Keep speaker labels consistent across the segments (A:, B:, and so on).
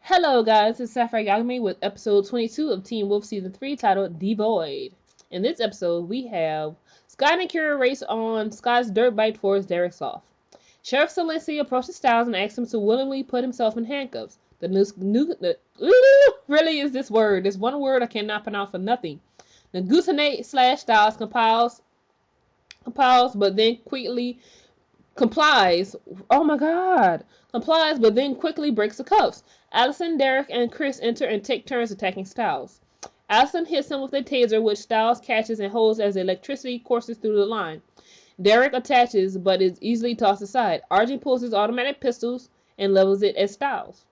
A: Hello guys, it's Sapphire Yagami with episode 22 of Teen Wolf Season 3 titled DeVoid. In this episode, we have Scott and Kira race on Scott's dirt bike towards Derek's loft. Sheriff Salensi approaches Styles and asks him to willingly put himself in handcuffs. Really is this word. This one word I cannot pronounce for nothing. The Goosenate / Styles compiles, but then quickly complies. Oh my god. Complies, but then quickly breaks the cuffs. Allison, Derek, and Chris enter and take turns attacking Styles. Allison hits him with a taser, which Styles catches and holds as electricity courses through the line. Derek attaches, but is easily tossed aside. Arjun pulls his automatic pistols and levels it at Styles.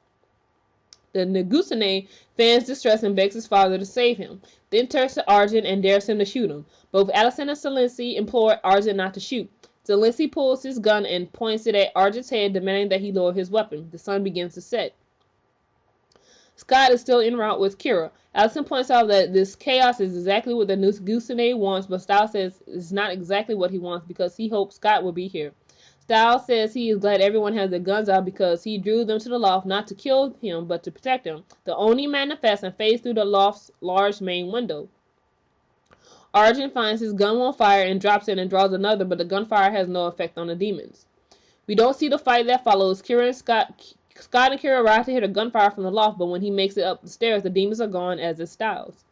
A: The Negusane feigns distress and begs his father to save him, then turns to Arjun and dares him to shoot him. Both Allison and Salensi implore Arjun not to shoot. Salensi pulls his gun and points it at Arjun's head, demanding that he lower his weapon. The sun begins to set. Scott is still en route with Kira. Allison points out that this chaos is exactly what the Negusane wants, but Styles says it's not exactly what he wants because he hopes Scott will be here. Styles says he is glad everyone has their guns out because he drew them to the loft not to kill him but to protect him. The Oni manifests and fades through the loft's large main window. Arjun finds his gun on fire and drops it and draws another, but the gunfire has no effect on the demons. We don't see the fight that follows. Scott and Kira arrive to hear the gunfire from the loft, but when he makes it up the stairs, the demons are gone, as is Styles.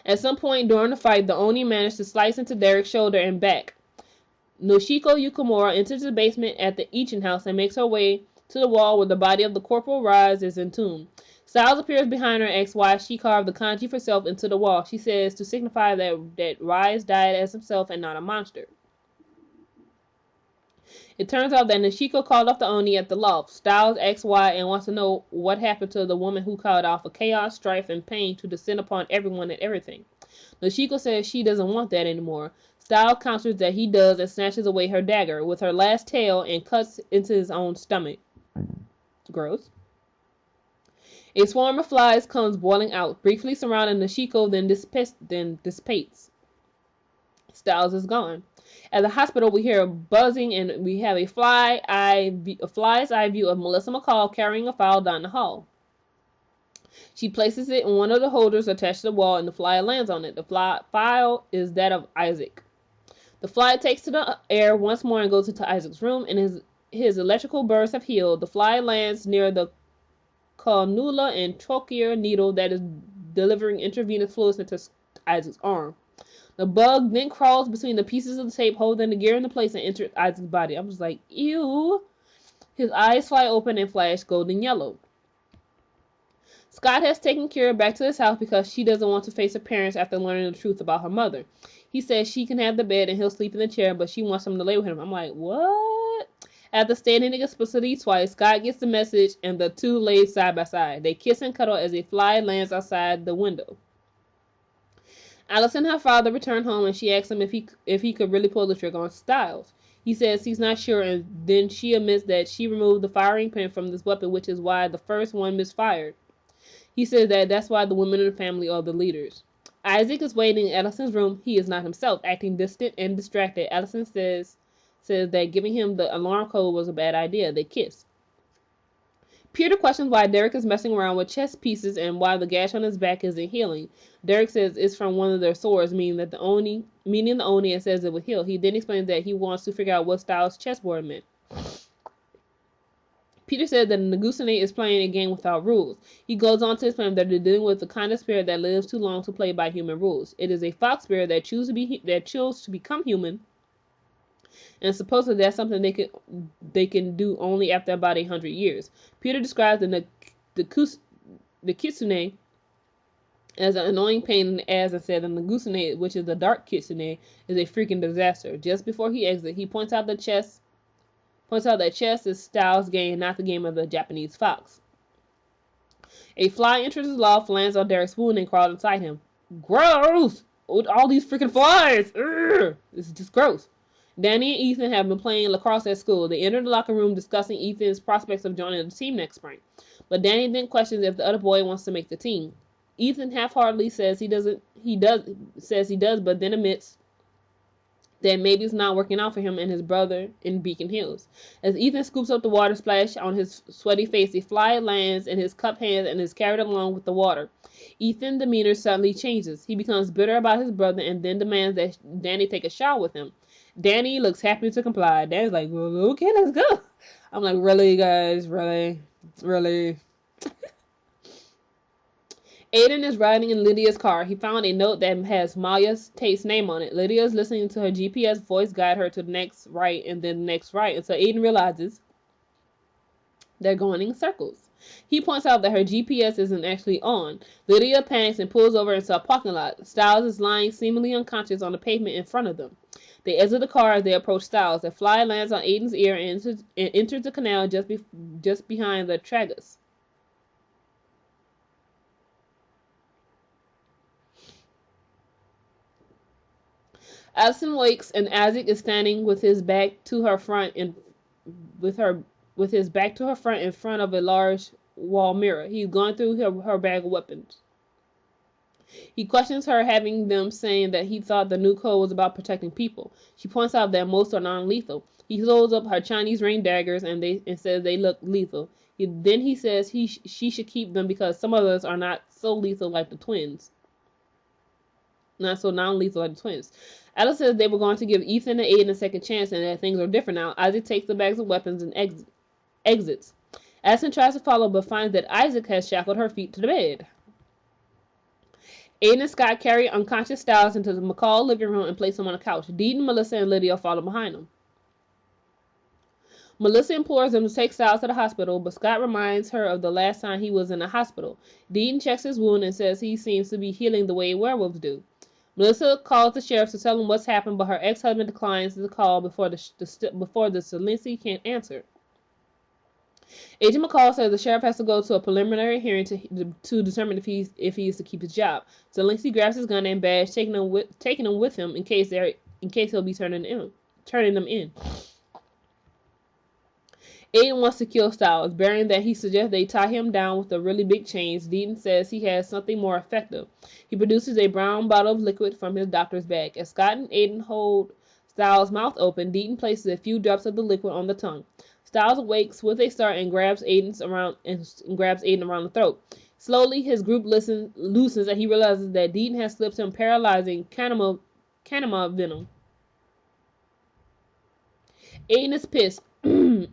A: At some point during the fight, the Oni managed to slice into Derek's shoulder and back. Noshiko Yukamura enters the basement at the Ichin house and makes her way to the wall where the body of the Corporal Rise is entombed. Styles appears behind her and asks why she carved the kanji for self into the wall. She says to signify that Rise died as himself and not a monster. It turns out that Nishiko called off the Oni at the loft. Styles asks why and wants to know what happened to the woman who called off for chaos, strife, and pain to descend upon everyone and everything. Nishiko says she doesn't want that anymore. Styles counters that he does and snatches away her dagger with her last tail and cuts into his own stomach. Gross. A swarm of flies comes boiling out, briefly surrounding Nishiko, then dissipates. Styles is gone. At the hospital, we hear buzzing and we have a fly's eye view of Melissa McCall carrying a file down the hall. She places it in one of the holders attached to the wall and the fly lands on it. The file is that of Isaac. The fly takes to the air once more and goes into Isaac's room, and his electrical burns have healed. The fly lands near the cannula and trochlear needle that is delivering intravenous fluids into Isaac's arm. The bug then crawls between the pieces of the tape holding the gear into place and enters Isaac's body. I was like, ew. His eyes fly open and flash golden yellow. Scott has taken Kira back to his house because she doesn't want to face her parents after learning the truth about her mother. He says she can have the bed and he'll sleep in the chair, but she wants him to lay with him. I'm like, what? After stating explicitly twice, Scott gets the message and the two lay side by side. They kiss and cuddle as a fly lands outside the window. Alice and her father return home and she asks him if he could really pull the trigger on Styles. He says he's not sure, and then she admits that she removed the firing pin from this weapon, which is why the first one misfired. He says that's why the women in the family are the leaders. Isaac is waiting in Allison's room. He is not himself, acting distant and distracted. Allison says that giving him the alarm code was a bad idea. They kiss. Peter questions why Derek is messing around with chess pieces and why the gash on his back isn't healing. Derek says it's from one of their swords, meaning the Oni, and says it will heal. He then explains that he wants to figure out what Styles' chessboard meant. Peter said that Negusane is playing a game without rules. He goes on to explain that they're dealing with the kind of spirit that lives too long to play by human rules. It is a fox spirit that chose to become human, and supposedly that's something they can do only after about 100 years. Peter describes the kitsune as an annoying pain in the ass and said the Negusane, which is the dark kitsune, is a freaking disaster. Just before he exits, he points out that chess is Styles' game, not the game of the Japanese fox. A fly enters his loft, lands on Derek's wound, and crawls inside him. Gross! All these freaking flies! Urgh! This is just gross. Danny and Ethan have been playing lacrosse at school. They enter the locker room discussing Ethan's prospects of joining the team next spring. But Danny then questions if the other boy wants to make the team. Ethan half-heartedly says he does, but then admits that maybe it's not working out for him and his brother in Beacon Hills. As Ethan scoops up the water splash on his sweaty face, a fly lands in his cupped hands and is carried along with the water. Ethan's demeanor suddenly changes. He becomes bitter about his brother and then demands that Danny take a shower with him. Danny looks happy to comply. Danny's like, well, okay, let's go. I'm like, really, guys? Really? Really? Aiden is riding in Lydia's car. He found a note that has Maya Tate's name on it. Lydia is listening to her GPS voice guide her to the next right and then the next right until Aiden realizes they're going in circles. He points out that her GPS isn't actually on. Lydia panics and pulls over into a parking lot. Styles is lying seemingly unconscious on the pavement in front of them. They exit the car as they approach Styles. A fly lands on Aiden's ear and enters the canal just behind the tragus. Allison wakes and Isaac is standing with his back to her front in front of a large wall mirror. He's gone through her bag of weapons. He questions her, having them saying that he thought the new code was about protecting people. She points out that most are non-lethal. He holds up her Chinese ring daggers and says they look lethal. Then he says she should keep them because some of us are not so lethal like the twins. Not so non-lethal like the twins. Alice says they were going to give Ethan and Aiden a second chance and that things are different now. Isaac takes the bags of weapons and exits. Allison tries to follow but finds that Isaac has shackled her feet to the bed. Aiden and Scott carry unconscious Styles into the McCall living room and place him on a couch. Deedon, Melissa, and Lydia follow behind them. Melissa implores him to take Styles to the hospital, but Scott reminds her of the last time he was in the hospital. Deedon checks his wound and says he seems to be healing the way werewolves do. Melissa calls the sheriff to tell him what's happened, but her ex-husband declines the call before the Salinsi can't answer. Agent McCall says the sheriff has to go to a preliminary hearing to determine if he is to keep his job. Salinsi grabs his gun and badge, taking him with him in case he'll be turning them in. Aiden wants to kill Styles, bearing that he suggests they tie him down with the really big chains. Deedon says he has something more effective. He produces a brown bottle of liquid from his doctor's bag. As Scott and Aiden hold Styles' mouth open, Deedon places a few drops of the liquid on the tongue. Styles wakes with a start and grabs Aiden around the throat. Slowly, his group loosens and he realizes that Deedon has slipped him paralyzing Kanama venom. Aiden is pissed. Aiden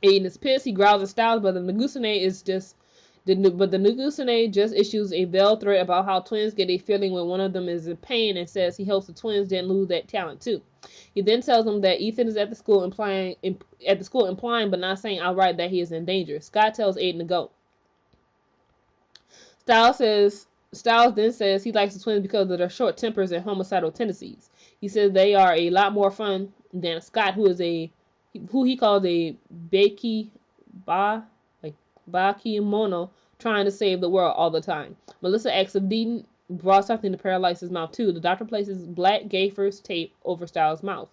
A: is pissed. He growls at Styles, but the Nagusane just issues a veiled threat about how twins get a feeling when one of them is in pain and says he hopes the twins didn't lose that talent too. He then tells them that Ethan is at the school implying but not saying outright that he is in danger. Scott tells Aiden to go. Styles then says he likes the twins because of their short tempers and homicidal tendencies. He says they are a lot more fun than Scott, who he calls a Bakimono, trying to save the world all the time. Melissa asks if Deedon brought something to paralyze his mouth too. The doctor places black gaffer's tape over Styles' mouth.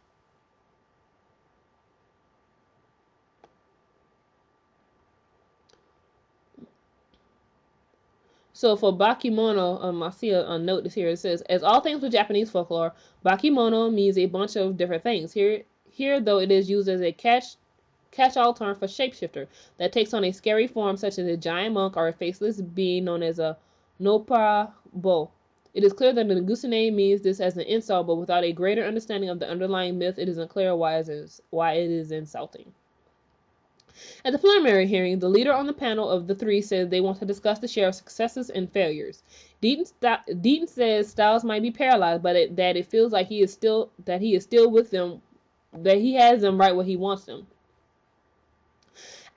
A: So for Bakimono, I see a note here. It says, as all things with Japanese folklore, Bakimono means a bunch of different things. Here, though, it is used as a catch-all term for shapeshifter that takes on a scary form such as a giant monk or a faceless being known as a Noparabo. It is clear that the Nagusane means this as an insult, but without a greater understanding of the underlying myth, it is unclear why it is insulting. At the preliminary hearing, the leader on the panel of the three says they want to discuss the sheriff's successes and failures. Deedon says Styles might be paralyzed, but that it feels like he is still with them, that he has them right where he wants them.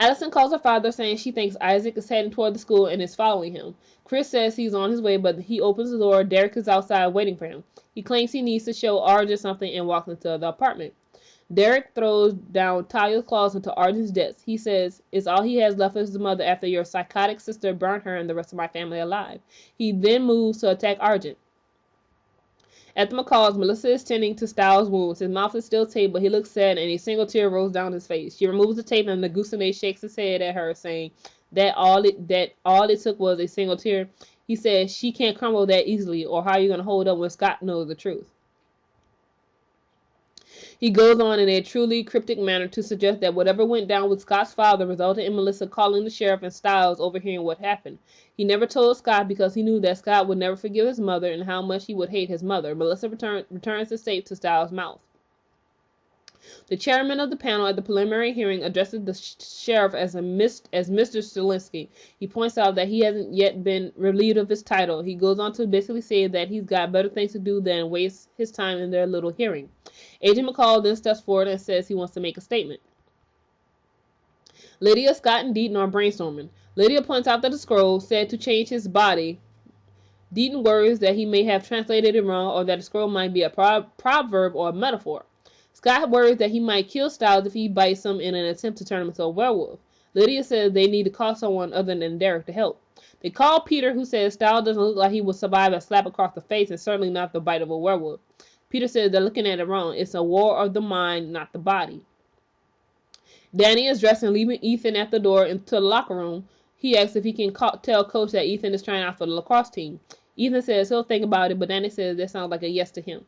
A: Allison calls her father, saying she thinks Isaac is heading toward the school and is following him. Chris says he's on his way, but he opens the door. Derek is outside waiting for him. He claims he needs to show Arjun something and walks into the apartment. Derek throws down Talia's claws into Arjun's desk. He says, it's all he has left of his mother after your psychotic sister burned her and the rest of my family alive. He then moves to attack Arjun. At the McCalls, Melissa is tending to Styles' wounds. His mouth is still taped, but he looks sad, and a single tear rolls down his face. She removes the tape, and Nagusane shakes his head at her, saying that all it took was a single tear. He says she can't crumble that easily, or how are you going to hold up when Scott knows the truth? He goes on in a truly cryptic manner to suggest that whatever went down with Scott's father resulted in Melissa calling the sheriff and Styles overhearing what happened. He never told Scott because he knew that Scott would never forgive his mother and how much he would hate his mother. Melissa returns the safe to Styles' mouth. The chairman of the panel at the preliminary hearing addresses the sheriff as Mr. Stilinski. He points out that he hasn't yet been relieved of his title. He goes on to basically say that he's got better things to do than waste his time in their little hearing. Agent McCall then steps forward and says he wants to make a statement. Lydia, Scott, and Deaton are brainstorming. Lydia points out that the scroll said to change his body. Deaton worries that he may have translated it wrong or that the scroll might be a proverb or a metaphor. Scott worries that he might kill Styles if he bites him in an attempt to turn him into a werewolf. Lydia says they need to call someone other than Derek to help. They call Peter, who says Styles doesn't look like he will survive a slap across the face and certainly not the bite of a werewolf. Peter says they're looking at it wrong. It's a war of the mind, not the body. Danny is dressed and leaving Ethan at the door into the locker room. He asks if he can tell Coach that Ethan is trying out for the lacrosse team. Ethan says he'll think about it, but Danny says that sounds like a yes to him.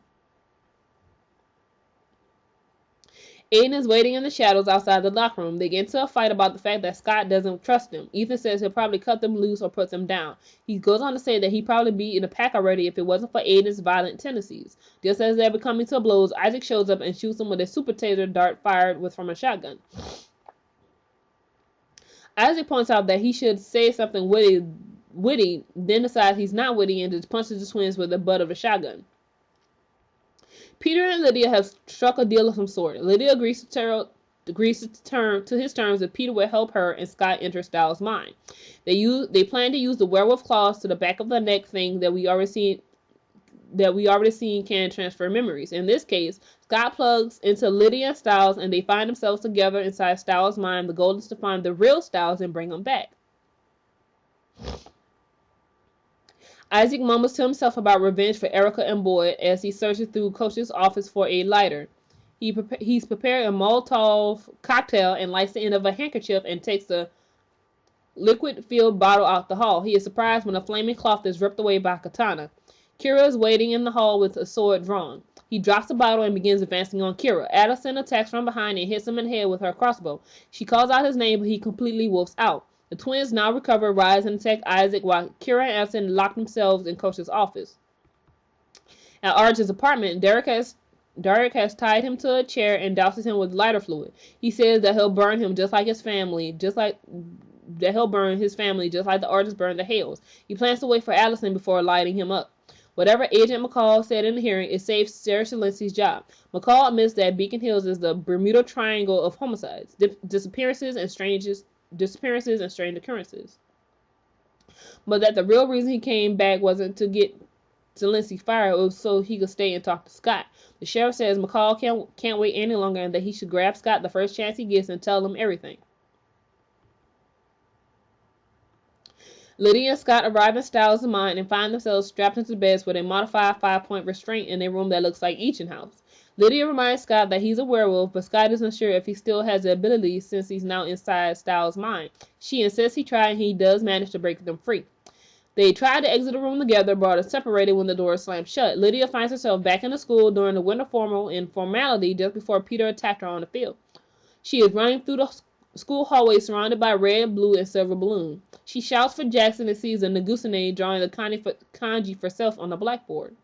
A: Aiden is waiting in the shadows outside the locker room. They get into a fight about the fact that Scott doesn't trust him. Ethan says he'll probably cut them loose or put them down. He goes on to say that he'd probably be in a pack already if it wasn't for Aiden's violent tendencies. Just as they're coming to blows, Isaac shows up and shoots him with a super taser dart fired from a shotgun. Isaac points out that he should say something witty, then decides he's not witty and just punches the twins with the butt of a shotgun. Peter and Lydia have struck a deal of some sort. Lydia agrees to his terms if Peter will help her and Scott enter Styles' mind. They plan to use the werewolf claws to the back of the neck thing that we already seen can transfer memories. In this case, Scott plugs into Lydia and Styles and they find themselves together inside Styles' mind. The goal is to find the real Styles and bring him back. Isaac mumbles to himself about revenge for Erica and Boyd as he searches through Coach's office for a lighter. He's prepared a Molotov cocktail and lights the end of a handkerchief and takes the liquid-filled bottle out the hall. He is surprised when a flaming cloth is ripped away by a katana. Kira is waiting in the hall with a sword drawn. He drops the bottle and begins advancing on Kira. Addison attacks from behind and hits him in the head with her crossbow. She calls out his name, but he completely wolfs out. The twins now recover, rise, and attack Isaac while Kira and Addison lock themselves in Coach's office. At Arch's apartment, Derek has tied him to a chair and douses him with lighter fluid. He says that he'll burn him just like his family, just like the artist burned the Hales. He plans to wait for Addison before lighting him up. Whatever Agent McCall said in the hearing, it saves Sarah Shalinski's job. McCall admits that Beacon Hills is the Bermuda Triangle of homicides, disappearances and strange occurrences. But that the real reason he came back wasn't to get Shalinski fired, it was so he could stay and talk to Scott. The sheriff says McCall can't wait any longer and that he should grab Scott the first chance he gets and tell him everything. Lydia and Scott arrive in Styles' mind and find themselves strapped into beds with a modified 5-point restraint in a room that looks like Eaton House. Lydia reminds Scott that he's a werewolf, but Scott isn't sure if he still has the ability since he's now inside Styles' mind. She insists he tried and he does manage to break them free. They try to exit the room together, but are separated when the door slams shut. Lydia finds herself back in the school during the winter formality just before Peter attacked her on the field. She is running through the school hallway surrounded by red, blue, and silver balloons. She shouts for Jackson and sees a Nagusane drawing the kanji for self on the blackboard.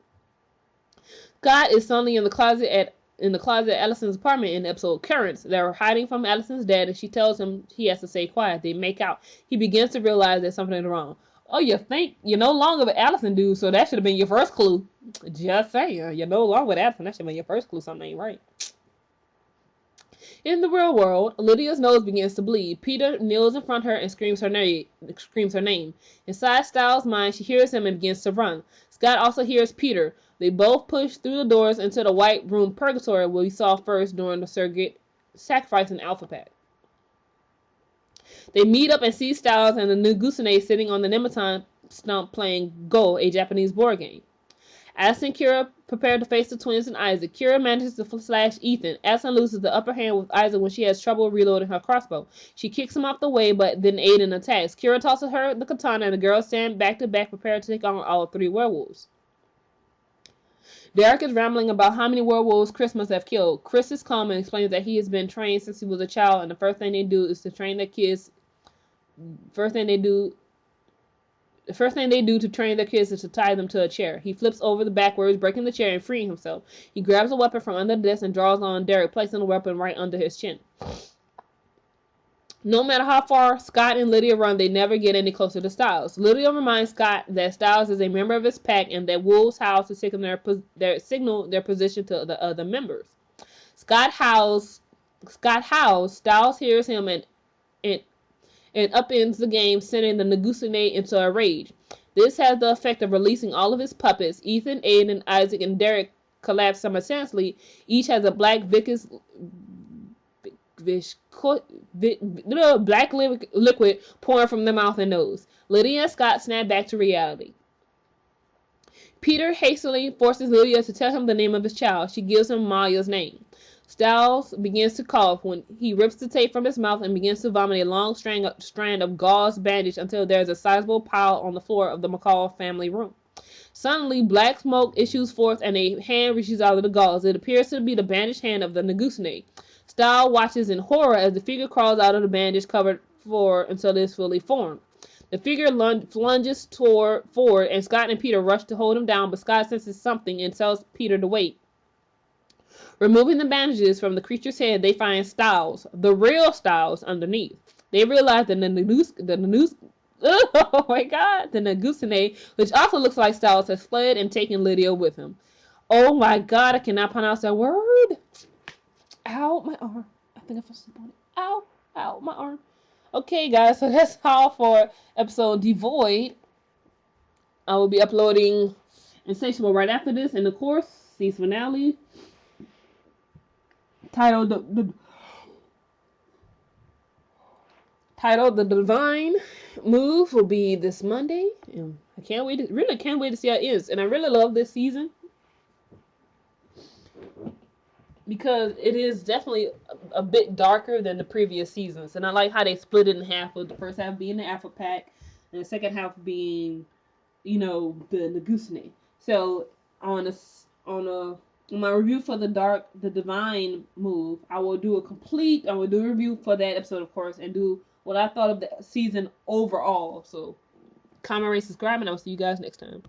A: Scott is suddenly in the closet at Allison's apartment in the episode Currents. They're hiding from Allison's dad and she tells him he has to stay quiet. They make out. He begins to realize that something is wrong. Oh, you think you're no longer with Allison, dude, so that should have been your first clue. Just saying. You're no longer with Allison. That should have been your first clue. Something ain't right. In the real world, Lydia's nose begins to bleed. Peter kneels in front of her and screams her name. Inside Styles' mind, she hears him and begins to run. Scott also hears Peter. They both push through the doors into the white room purgatory where we saw first during the surrogate sacrifice in Alpha Pack. They meet up and see Styles and the Nagusane sitting on the Nemeton stump playing Go, a Japanese board game. Addison and Kira prepare to face the twins and Isaac. Kira manages to slash Ethan. Addison loses the upper hand with Isaac when she has trouble reloading her crossbow. She kicks him off the way, but then Aiden attacks. Kira tosses her the katana and the girls stand back to back prepared to take on all three werewolves. Derek is rambling about how many werewolves Chris must have killed. Chris is calm and explains that he has been trained since he was a child, and the first thing they do is to train their kids. The first thing they do to train their kids is to tie them to a chair. He flips over the backwards, breaking the chair and freeing himself. He grabs a weapon from under the desk and draws on Derek, placing the weapon right under his chin. No matter how far Scott and Lydia run, they never get any closer to Styles. Lydia reminds Scott that Styles is a member of his pack and that wolves howl to signal their position to the other members. Scott howls. Styles hears him and upends the game, sending the Nagusane into a rage. This has the effect of releasing all of his puppets. Ethan, Aiden, Isaac, and Derek collapse simultaneously. Each has a black black liquid pouring from their mouth and nose. Lydia and Scott snap back to reality. Peter hastily forces Lydia to tell him the name of his child. She gives him Maya's name. Styles begins to cough when he rips the tape from his mouth and begins to vomit a long strand of gauze bandage until there is a sizable pile on the floor of the McCall family room. Suddenly, black smoke issues forth and a hand reaches out of the gauze. It appears to be the bandaged hand of the Nagusane. Styles watches in horror as the figure crawls out of the bandage covered floor until it is fully formed. The figure lunges forward, and Scott and Peter rush to hold him down, but Scott senses something and tells Peter to wait. Removing the bandages from the creature's head, they find Styles, the real Styles, underneath. They realize that the Nagusane, which also looks like Styles, has fled and taken Lydia with him. Oh my God, I cannot pronounce that word. Ow, my arm. I think I fell asleep on it. Ow, my arm. Okay, guys, so that's all for episode DeVoid. I will be uploading Insatiable right after this, and of course, season finale titled The Divine Move will be this Monday. And I can't wait to see how it is. And I really love this season because it is definitely a bit darker than the previous seasons. And I like how they split it in half, with the first half being the Alpha Pack and the second half being, the Nagusane. So on my review for the Divine Move, I will do a review for that episode, of course, and do what I thought of the season overall. So comment, rate, subscribe, and I will see you guys next time.